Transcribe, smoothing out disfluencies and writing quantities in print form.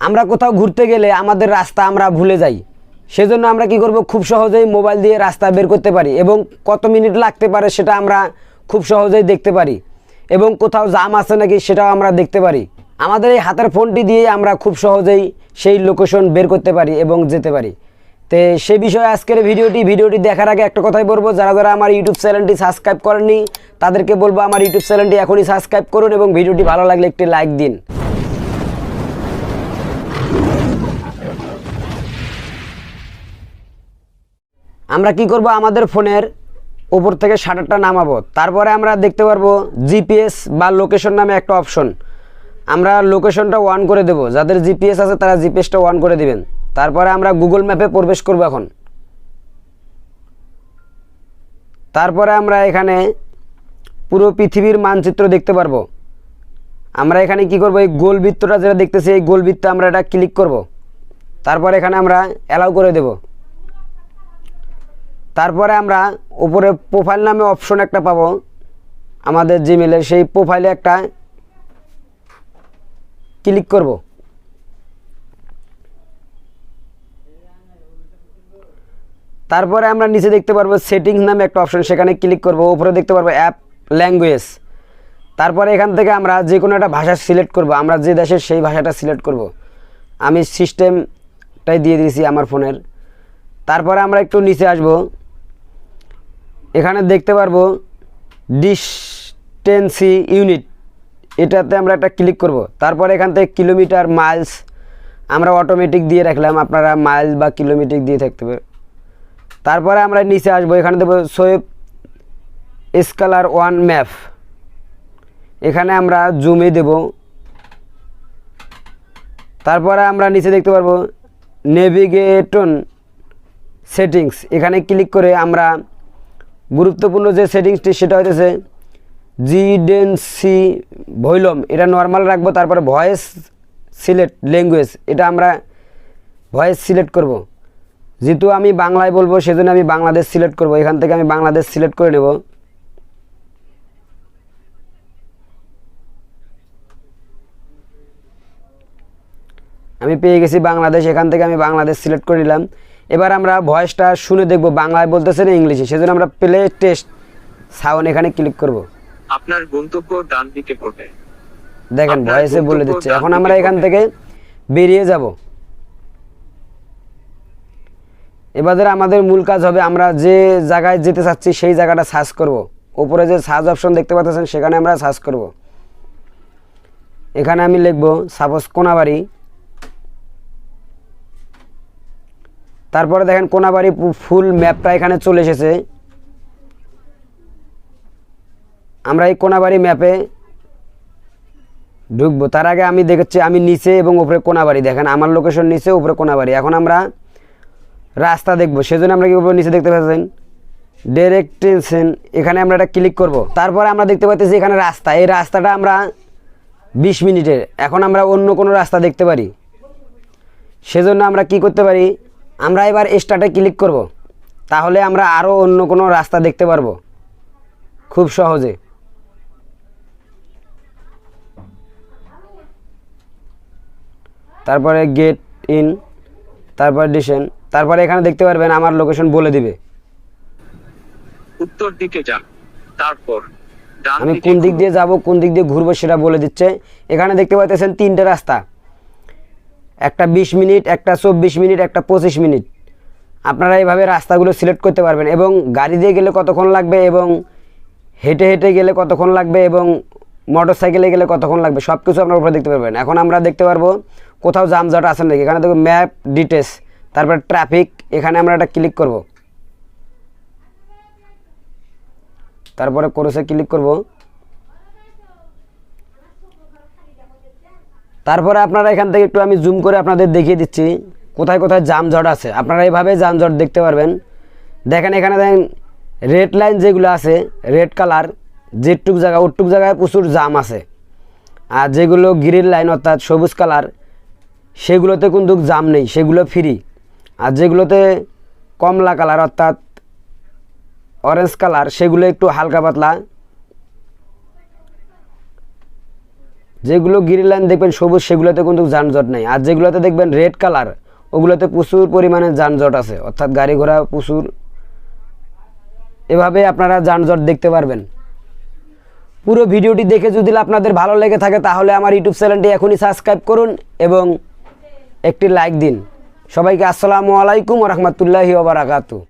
আমরা কোথাও ঘুরতে গেলে আমাদের রাস্তা আমরা ভুলে যাই, সেজন্য আমরা কি করব, খুব সহজেই মোবাইল দিয়ে রাস্তা বের করতে পারি এবং কত মিনিট লাগতে পারে সেটা আমরা খুব সহজেই দেখতে পারি এবং কোথাও জ্যাম আছে নাকি সেটাও আমরা দেখতে পারি। আমাদের এই হাতের ফোনটি দিয়ে আমরা খুব সহজেই সেই লোকেশন বের করতে পারি এবং যেতে পারি। তো সেই বিষয়ে আজকের ভিডিওটি দেখার আগে একটা কথাই বলবো, যারা যারা আমার ইউটিউব চ্যানেলটি সাবস্ক্রাইব করেননি তাদেরকে বলবো আমার ইউটিউব চ্যানেলটি এখনই সাবস্ক্রাইব করুন এবং ভিডিওটি ভালো লাগলে একটি লাইক দিন। আমরা কি করব, আমাদের ফোনের উপর থেকে শাটারটা নামাবো, তারপরে আমরা দেখতে পারবো জিপিএস বা লোকেশন নামে একটা অপশন। আমরা লোকেশনটা অন করে দেব, যাদের জিপিএস আছে তারা জিপিএসটা অন করে দিবেন। তারপরে আমরা গুগল ম্যাপে প্রবেশ করব এখন। তারপরে আমরা এখানে পুরো পৃথিবীর মানচিত্র দেখতে পারবো। আমরা এখানে কি করব, এই গোলবৃত্তটা যেটা দেখতেছি এই গোলবৃত্তে আমরা এটা ক্লিক করব। তারপরে এখানে আমরা অ্যালাউ করে দেব। তারপরে আমরা উপরে প্রোফাইল নামে অপশন একটা পাবো আমাদের জিমেলের, সেই প্রোফাইলে একটা ক্লিক করব। তারপরে আমরা নিচে দেখতে পারবো সেটিংস নামে একটা অপশন, সেখানে ক্লিক করব। উপরে দেখতে পারবো অ্যাপ ল্যাঙ্গুয়েজ। তারপরে এখান থেকে আমরা যে কোনো একটা ভাষা সিলেক্ট করব, আমরা যে দেশের সেই ভাষাটা সিলেক্ট করব। আমি সিস্টেমটাই দিয়ে দিয়েছি আমার ফোনের। তারপরে আমরা একটু নিচে আসব, এখানে দেখতে পারবো ডিস্টেন্সি ইউনিট, এটাতে আমরা একটা ক্লিক করব। তারপরে এখান থেকে কিলোমিটার মাইলস আমরা অটোমেটিক দিয়ে রাখলাম, আপনারা মাইলস বা কিলোমিটার দিয়ে থাকতে হবে। তারপরে আমরা নিচে আসবো, এখানে দেবো সোয়েব স্কেলার ওয়ান ম্যাপ, এখানে আমরা জুমে দেব। তারপরে আমরা নিচে দেখতে পারবো নেভিগেটন সেটিংস, এখানে ক্লিক করে আমরা গুরুত্বপূর্ণ যে সেটিংসটি সেটা হচ্ছে জিডেন্সি ভলিউম, এটা নর্মাল রাখবো। তারপরে ভয়েস সিলেক্ট ল্যাঙ্গুয়েজ, এটা আমরা ভয়েস সিলেক্ট করব। যেহেতু আমি বাংলায় বলবো সেজন্য আমি বাংলাদেশ সিলেক্ট করব। এখান থেকে আমি বাংলাদেশ সিলেক্ট করে নেব। আমি পেয়ে গেছি বাংলাদেশ, এখান থেকে আমি বাংলাদেশ সিলেক্ট করে নিলাম। এবার আমরা ভয়েসটা শুনে দেখব বাংলায় বলতেছে না ইংলিশে, সেজন্য আমরা প্লে টেস্ট সাউন্ড এখানে ক্লিক করব। আপনার গন্তব্য ডান দিকে পড়বে, দেখেন ভয়েসে বলে দিচ্ছে। এখন আমরা এখান থেকে বেরিয়ে যাব। এবারে আমাদের মূল কাজ হবে আমরা যে জায়গায় যেতে চাচ্ছি সেই জায়গাটা সার্চ করব। উপরে যে সার্চ অপশন দেখতে পাচ্ছেন সেখানে আমরা সার্চ করব। এখানে আমি লিখব সাপোজ কোনাবাড়ি। তারপরে দেখেন কোনাবাড়ি ফুল ম্যাপটা এখানে চলে এসেছে। আমরা এই কোনাবাড়ি ম্যাপে ঢুকবো। তার আগে আমি দেখছি আমি নিচে এবং উপরে কোনাবাড়ি, দেখেন আমার লোকেশন নিচে উপরে কোনাবাড়ি। এখন আমরা রাস্তা দেখবো, সেজন্য আমরা কি করবো, নিচে দেখতে পাচ্ছেন ডিরেকশন, এখানে আমরা এটা ক্লিক করব। তারপরে আমরা দেখতে পাচ্ছি এখানে রাস্তা, এই রাস্তাটা আমরা 20 মিনিটের। এখন আমরা অন্য কোনো রাস্তা দেখতে পারি, সেজন্য আমরা কি করতে পারি, আমরা এবার স্টার্টে ক্লিক করব। তাহলে আমরা আরও অন্য কোনো রাস্তা দেখতে পারবো খুব সহজে। তারপরে গেট ইন, তারপর ডিসেন, তারপরে এখানে দেখতে পারবেন আমার লোকেশন বলে দিবে। উত্তর দিকে যান, তারপর ডান আমি দিকে কোন দিক ঘুরুন। দিয়ে যাব, কোন দিক দিয়ে ঘুরবো সেটা বলে দিচ্ছে। এখানে দেখতে পাচ্ছেন 3টে রাস্তা, একটা 20 মিনিট, একটা 24 মিনিট, একটা 25 মিনিট। আপনারা এইভাবে রাস্তাগুলো সিলেক্ট করতে পারবেন এবং গাড়ি দিয়ে গেলে কতক্ষণ লাগবে এবং হেঁটে হেঁটে গেলে কতক্ষণ লাগবে এবং মোটর সাইকেলে গেলে কতক্ষণ লাগবে সব কিছু আপনার উপরে দেখতে পারবেন। এখন আমরা দেখতে পারবো কোথাও জামজট আছে নাকি, এখানে দেখো ম্যাপ ডিটেলস, তারপরে ট্রাফিক, এখানে আমরা একটা ক্লিক করব। তারপরে ক্রসে ক্লিক করব। তারপরে আপনারা এখান থেকে একটু আমি জুম করে আপনাদের দেখিয়ে দিচ্ছি কোথায় কোথায় জামজট আছে। আপনারা এইভাবে জামজট দেখতে পারবেন। দেখেন এখানে দেখেন রেড লাইন যেগুলো আছে, রেড কালার, যেটুক জায়গা ওটুক জায়গায় প্রচুর জাম আছে। আর যেগুলো গ্রিন লাইন অর্থাৎ সবুজ কালার সেগুলোতে কিন্তু জাম নেই, সেগুলো ফ্রি। আর যেগুলোতে কমলা কালার অর্থাৎ অরেঞ্জ কালার সেগুলো একটু হালকা পাতলা যেগুলো গ্রিন লাইন দেখবেন সবুজ, সেগুলোতে কিন্তু যানজট নেই। আর যেগুলোতে দেখবেন রেড কালার, ওগুলোতে প্রচুর পরিমাণে যানজট আছে, অর্থাৎ গাড়ি ঘোড়া প্রচুর। এভাবে আপনারা যানজট দেখতে পারবেন। পুরো ভিডিওটি দেখে যদি আপনাদের ভালো লেগে থাকে তাহলে আমার ইউটিউব চ্যানেলটি এখনই সাবস্ক্রাইব করুন এবং একটি লাইক দিন। সবাইকে আসসালামু আলাইকুম ওয়া রাহমাতুল্লাহি ওয়া বারাকাতুহু।